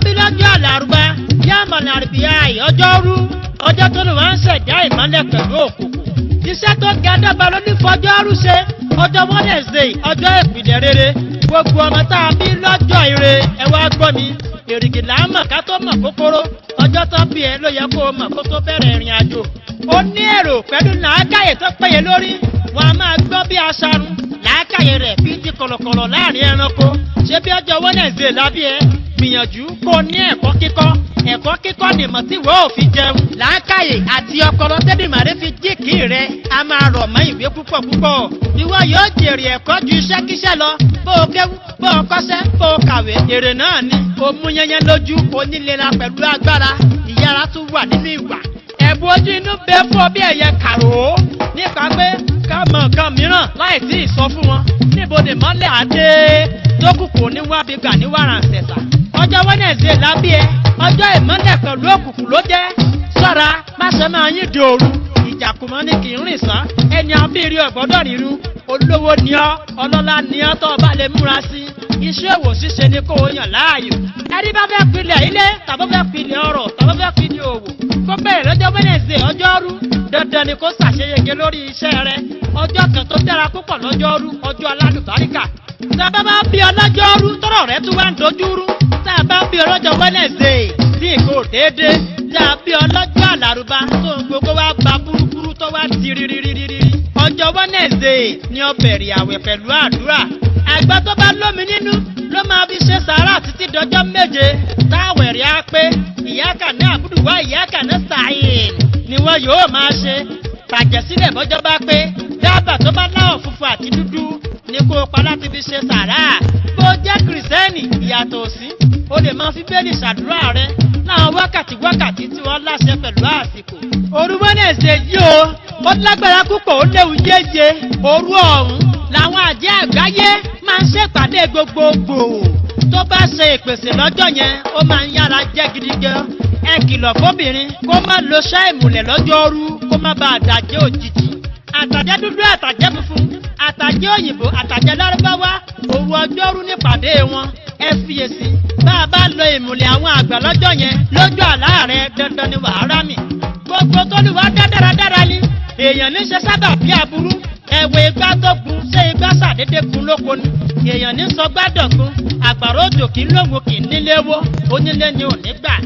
bí lọ́jọ́ àlàrúbá yàmọ̀ nàrìbíyà ọjọ́rú ọjọ́ tó lù wá ń ṣẹ̀dá ìmọ́lẹ̀ pẹ̀lú òkùnkùn iṣẹ́ tó ga dábàá ló ní fọjọ́rú ṣe ọjọ́ Wednesday ọjọ́ ìpìlẹ̀ rere gbogbo ọmọ tá a bí lọ́jọ́ ire ẹ wá gbọ́ mi èrìgì là ń mọ̀ ká tó mọ̀ kókóró ọjọ́ tó bí ẹ ló yẹ kó o mọ̀ kó tó bẹ̀rẹ̀ ìrìn àjò ó ní èrò pẹ̀lú làákàyè tó péye lórí wọn a máa gbọ́ bí aṣarun làákàyè rẹ̀ bí ti kọ̀lọ̀kọ̀lọ̀ láàrin ẹranko ṣé bí ọjọ́ Wednesday lábí ẹ gbìyànjú kó ní ẹ̀kọ́ kíkọ́ nìmọ̀ tí wọ́n ò fi jẹun làákàyè àti ọpọlọ tẹ́dìmọ̀rẹ́ fi jíkì rẹ̀ a máa rọ̀ mọ́ ìwé púpọ̀ púpọ̀ ìwọ yóò jèrè ẹ̀kọ́ ju iṣẹ́kíṣẹ́ lọ bó o kéwú bó o kọ́ṣẹ́ bó o kàwé èrè náà ni o mú yẹnyẹn lójú onílera pẹ̀lú agbára ìyára tún wà nínú ìwà ẹ̀bùn ojú inú bẹ fún ọ bí ẹ̀yẹ kàrò nípa pé ká mọ nǹkan mìíràn láì tí ì sọ fún wọn níbo ni mọ́lẹ̀ àdé dókùkù níwábi gbà ní wàràǹsẹ̀sà ọjọ́ Wednesday lábí ẹ ọjọ́ ìmọ́lẹ̀ pẹ̀lú òkùnkùn ló jẹ́ ṣọ́ra má ṣe máa yín di òru ìjàkùmọ́ ní kì í rìn sán ẹni abírí ọ̀gbọ́dọ̀ rírú olówó ni ọ́ ọlọ́lá ni ọ́ tó bá lè múra sí iṣẹ́ òwò ṣíṣe ni kò yàn láàyò ẹni bá fẹ́ pilẹ̀ ilé tàbí fẹ́ pilẹ̀ ọrọ̀ tàbí fẹ́ pilẹ̀ òwò kó bẹ̀rẹ̀ lọ́jọ́ Wednesday ọjọ́rú dandan ni kó ṣàṣeyege lórí iṣẹ́ rẹ̀ ọjọ́ kan tó dára púpọ̀ lọ́jọ́rú ọjọ́ alálùbáríkà tá a bá bá bí ọlọ́jọ́rú tọ́rọ̀ rẹ̀ tún wá ń dojúrú tá a bá bí ọlọ́jọ́ Wednesday tí ìkó déédé tá a bí ọlọ́jọ́ àlàrúbá tó ń gbogbo wá ba búrúburú tó wá di rírírírírí ọjọ́ Wednesday ni ó bẹ̀rẹ̀ àwẹ̀ pẹ̀lú àdúrà àgbà tó bá lómi nínú ló máa fi ṣe sàárà títí dọjọ́ méje táwẹ̀ rí á pé ìyáka ní àbúrò wá ìyáka ní sàáyìn ni wọ́n yóò máa ṣe bàjẹ́ sílẹ̀ bọ́jọ́ bá pé dábàá tó bá láwọ̀ funfun àti dúdú ni kó o pa láti fi ṣe sàárà bó jẹ́ kìrìsẹ́nì ìyàtọ̀ sí o lè máa fi bẹ́ẹ̀lì ṣàdúrà rẹ láwọn wákàtí tí wọ́n láṣẹ pẹ̀lú àsìkò òru Wednesday yìí ó lágbára púpọ̀ ó léwu yéye òru ọ̀hún làwọn àjẹ́ àgbáyé máa ń ṣèpàdé gbogbogbò tó bá ṣe ìpèsè lọ́jọ́ yẹn ó máa ń yára jẹ́ gidigan ẹ kìlọ̀ fóbìnrin kó má lo ṣẹ́ ìmùlẹ̀ lọ́jọ́rú kó má bàa dàjẹ́ òjijì àtàjẹ́ dúdú àtàjẹ́ funfun àtàjẹ́ òyìnbó àtàjẹ́ lárúbáwá òru ọjọ́rú nípàdé wọn ẹ fiyèsí bá a bá lo ìmùlẹ̀ àwọn àgbà lọ́jọ́ yẹn lójú àlá rẹ dandan ni wàá rámì gbogbo tó lù wá dá dáradára ni èèyàn ní ṣe sábà bí aburú ẹ̀wẹ̀ igbá tó gun ṣé igbá ṣàdédé gun lóko ni èèyàn ní sọ gbádọ̀gbọ́n àgbàrá òjò kì í lówó kì í nílé wó onílé ni ò ní gbà.